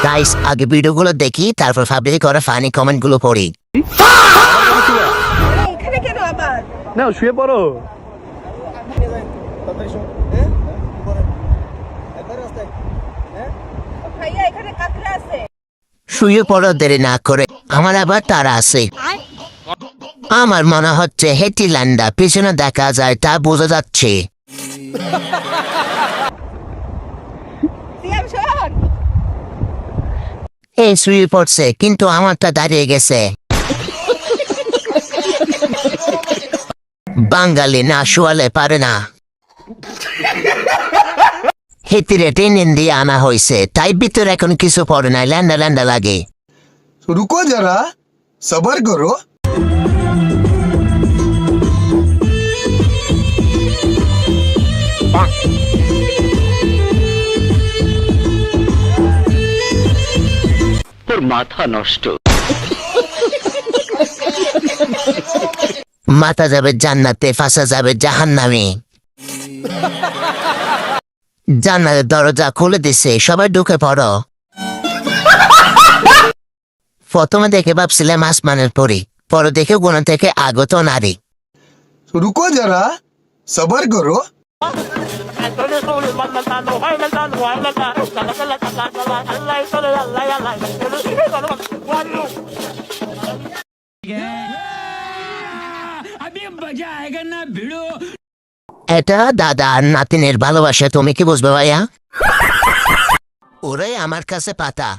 Guys আগে ভিডিওগুলো দেখি তারপর ফাবলিক করা ফানি কমেন্টগুলো পড়ি। এখানে কেন আবার? না শুয়ে পড়ো। ভাইয়া এখানে কাকড়া আছে। শুয়ে পড়ো দেরি না করে, আমার আবার তারা আছে। আমার মনে হচ্ছে হেটিল্যান্ডা পিছনে দেখা যায় তা বোঝা যাচ্ছে। সিয়াম শোন। এই শুয়ে পড়ছে কিন্তু আমারটা দাঁড়িয়ে গেছে। বাঙালি না শুয়ালে পারে না। হেতিরে টেনে দিয়ে আনা হয়েছে তাই ভিতরে এখন কিছু পড়ে নাই, ল্যান্ডা ল্যান্ডা লাগে। रुको जरा सबर करो। তোর মাথা নষ্ট। মাথা যাবে জান্নাতে, ফাঁসা যাবে জাহান্নামে। জান্নাতের দরজা খুলে দিছে, সবাই ঢুকে পড়ো। প্রথমে দেখে ভাবছিলাম আসমানের পরি, পরে দেখে গুণ থেকে আগত নারী। रुको जरा सबर करो। এটা দাদা আর নাতিনের ভালোবাসা, তুমি কি বুঝবে ভাইয়া? ওরাই আমার কাছে পাতা।